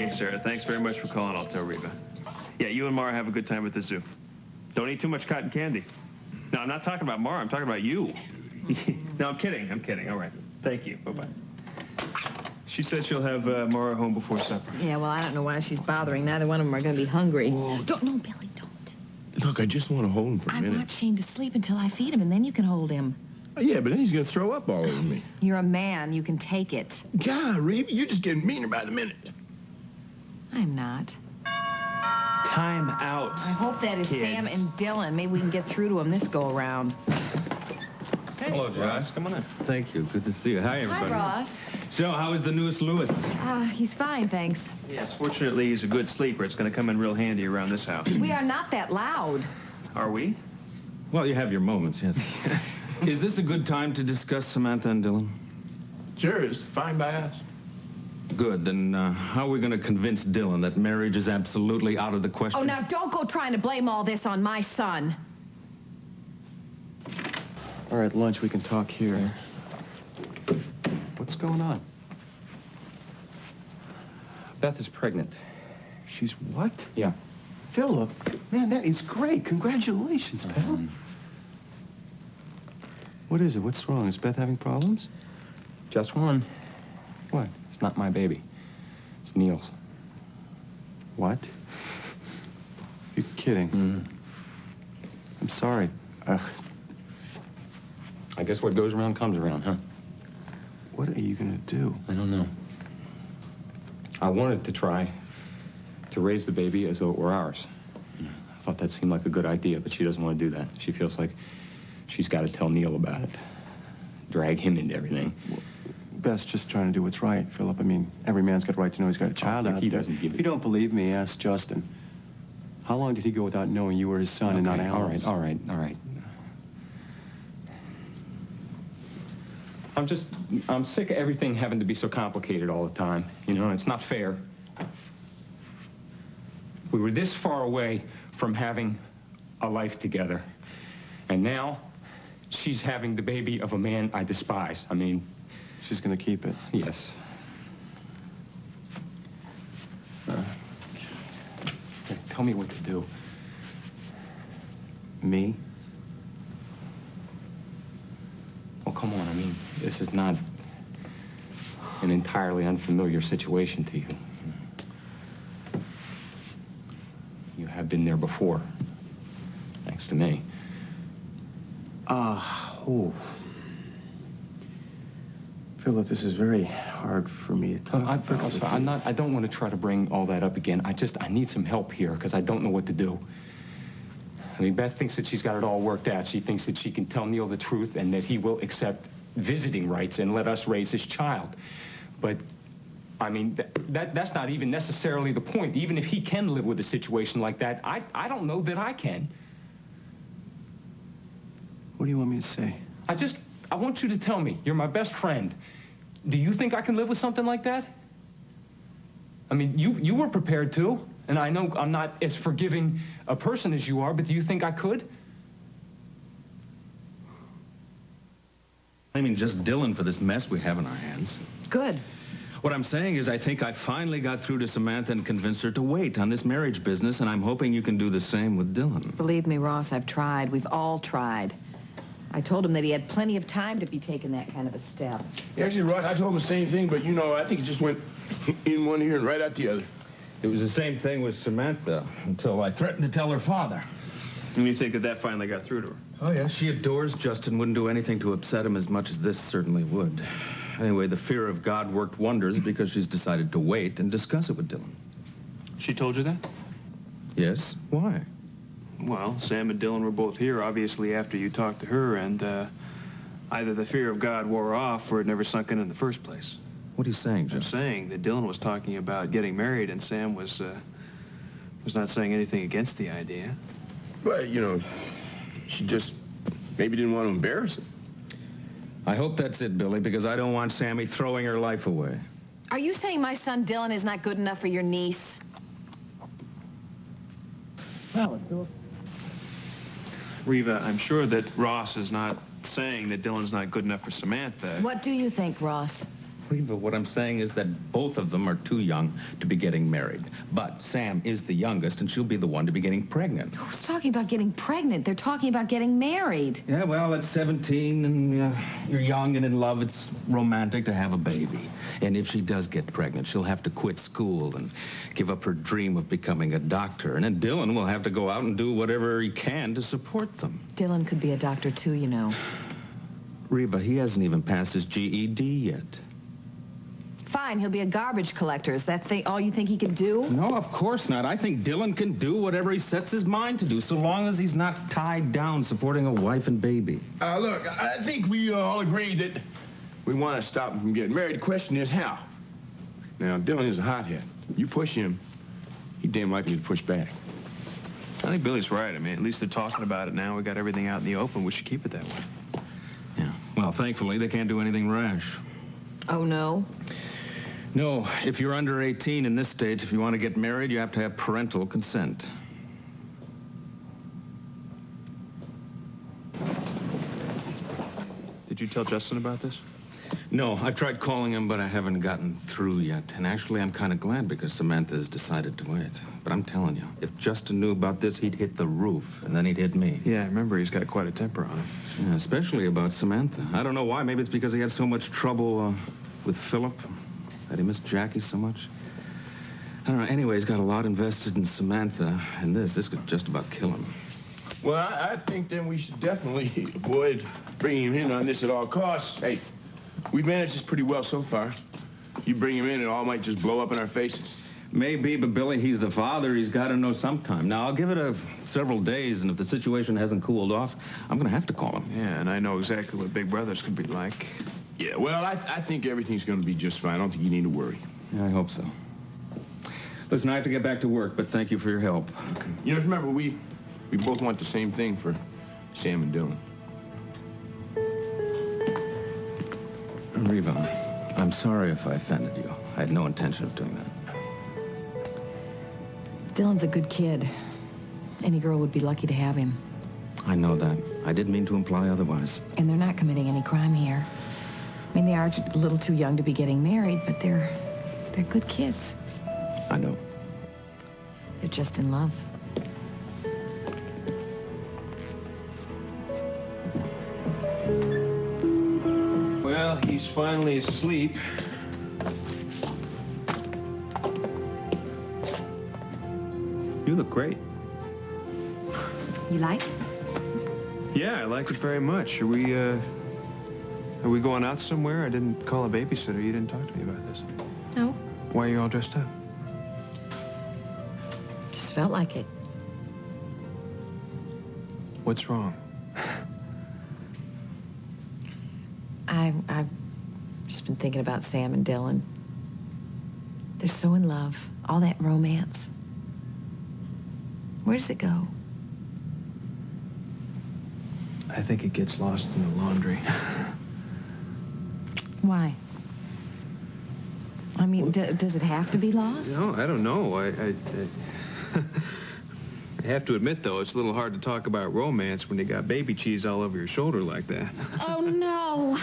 Hey, Sarah, thanks very much for calling. I'll tell Reva. Yeah, you and Marah have a good time at the zoo. Don't eat too much cotton candy. No, I'm not talking about Marah. I'm talking about you. No, I'm kidding. I'm kidding. All right. Thank you. Bye-bye. She says she'll have Marah home before supper. Yeah, well, I don't know why she's bothering. Neither one of them are going to be hungry. Whoa. Don't, no, Billy, don't. Look, I just want to hold him for a minute. I want Shayne to sleep until I feed him, and then you can hold him. Yeah, but then he's going to throw up all over me. You're a man. You can take it. God, Reva, you're just getting meaner by the minute. I'm not. Time out. I hope that is kids. Sam and Dylan. Maybe we can get through to them this go-around. Hey, hello, Josh. Come on in. Thank you. Good to see you. Hi, everybody. Hi, Ross. So, how is the newest Lewis? He's fine, thanks. Yes, fortunately, he's a good sleeper. It's going to come in real handy around this house. We are not that loud. Are we? Well, you have your moments, yes. Is this a good time to discuss Samantha and Dylan? Sure, it's fine by us. Good. Then how are we going to convince Dylan that marriage is absolutely out of the question? Oh, now don't go trying to blame all this on my son. All right, lunch, we can talk here. What's going on? Beth is pregnant. She's what? Yeah. Philip, man, that is great. Congratulations, pal. What is it? What's wrong? Is Beth having problems? Just one. What? It's not my baby. It's Neil's. What? You're kidding. I'm sorry. I guess what goes around comes around, huh? What are you gonna do? I don't know. I wanted to try to raise the baby as though it were ours. I thought that seemed like a good idea, but she doesn't want to do that. She feels like she's got to tell Neil about it. Drag him into everything. Well, Beth's just trying to do what's right, Philip. I mean, every man's got a right to know he's got a child out he there. doesn't give If you don't believe me, ask Justin. How long did he go without knowing you were his son and not Alan's? All right. I'm sick of everything having to be so complicated all the time. You know, it's not fair. We were this far away from having a life together. And now, she's having the baby of a man I despise. I mean... She's gonna keep it? Yes. Tell me what to do. Me? Oh, come on. I mean, this is not an entirely unfamiliar situation to you. You have been there before, thanks to me. Philip, this is very hard for me to talk about. I don't want to try to bring all that up again. I need some help here, because I don't know what to do. I mean, Beth thinks that she's got it all worked out. She thinks that she can tell Neil the truth and that he will accept visiting rights and let us raise his child. But, I mean, that's not even necessarily the point. Even if he can live with a situation like that, I don't know that I can. What do you want me to say? I want you to tell me. You're my best friend. Do you think I can live with something like that? I mean, you were prepared to, and I know I'm not as forgiving a person as you are, but do you think I could? I mean, just Dylan for this mess we have in our hands. Good. What I'm saying is I think I finally got through to Samantha and convinced her to wait on this marriage business, and I'm hoping you can do the same with Dylan. Believe me, Ross, I've tried. We've all tried. I told him that he had plenty of time to be taking that kind of a step. Yeah, actually, Ross, I told him the same thing, but, you know, I think it just went in one ear and right out the other. It was the same thing with Samantha until I threatened to tell her father. And you think that finally got through to her? Oh, yeah, she adores Justin, wouldn't do anything to upset him as much as this certainly would. Anyway, the fear of God worked wonders because she's decided to wait and discuss it with Dylan. She told you that? Yes? Why? Well, Sam and Dylan were both here, obviously, after you talked to her, and either the fear of God wore off or it never sunk in the first place. What are you saying, Joe? I'm saying that Dylan was talking about getting married, and Sam was not saying anything against the idea. But, you know, she just maybe didn't want to embarrass him. I hope that's it, Billy, because I don't want Sammy throwing her life away. Are you saying my son Dylan is not good enough for your niece? Well, Reva, I'm sure that Ross is not saying that Dylan's not good enough for Samantha. What do you think, Ross? Reva, what I'm saying is that both of them are too young to be getting married. But Sam is the youngest, and she'll be the one to be getting pregnant. Who's talking about getting pregnant? They're talking about getting married. Yeah, well, at 17, and you're young and in love, it's romantic to have a baby. And if she does get pregnant, she'll have to quit school and give up her dream of becoming a doctor. And then Dylan will have to go out and do whatever he can to support them. Dylan could be a doctor, too, you know. Reva, he hasn't even passed his GED yet. Fine, he'll be a garbage collector. Is that all you think he can do? No, of course not. I think Dylan can do whatever he sets his mind to do, so long as he's not tied down supporting a wife and baby. Look, I think we all agree that we want to stop him from getting married. The question is how. Now, Dylan is a hothead. You push him, he's damn likely to push back. I think Billy's right. I mean, at least they're talking about it now. We got everything out in the open. We should keep it that way. Yeah. Well, thankfully, they can't do anything rash. Oh, no? No, if you're under 18 in this state, if you want to get married, you have to have parental consent. Did you tell Justin about this? No, I've tried calling him, but I haven't gotten through yet. And actually, I'm kind of glad because Samantha has decided to wait. But I'm telling you, if Justin knew about this, he'd hit the roof, and then he'd hit me. Yeah, I remember he's got quite a temper on him. Yeah, especially about Samantha. I don't know why. Maybe it's because he had so much trouble with Philip, that he missed Jackie so much. I don't know. Anyway, he's got a lot invested in Samantha, and this could just about kill him. Well, I think then we should definitely avoid bringing him in on this at all costs. Hey, we've managed this pretty well so far. You bring him in, it all might just blow up in our faces. Maybe, but Billy, he's the father. He's got to know sometime. Now, I'll give it several days, and if the situation hasn't cooled off, I'm going to have to call him. Yeah, and I know exactly what big brothers can be like. Yeah, well, I think everything's going to be just fine. I don't think you need to worry. Yeah, I hope so. Listen, I have to get back to work, but thank you for your help. Okay. You know, remember, we both want the same thing for Sam and Dylan. Reva, I'm sorry if I offended you. I had no intention of doing that. Dylan's a good kid. Any girl would be lucky to have him. I know that. I didn't mean to imply otherwise. And they're not committing any crime here. I mean, they are a little too young to be getting married, but they're good kids. I know. They're just in love. Well, he's finally asleep. You look great. You like? Yeah, I like it very much. Are we going out somewhere? I didn't call a babysitter. You didn't talk to me about this. No. Why are you all dressed up? Just felt like it. What's wrong? I've just been thinking about Sam and Dylan. They're so in love. All that romance. Where does it go? I think it gets lost in the laundry. Why? I mean, does it have to be lost? No, I don't know. I have to admit, though, it's a little hard to talk about romance when you got baby cheese all over your shoulder like that. Oh, no.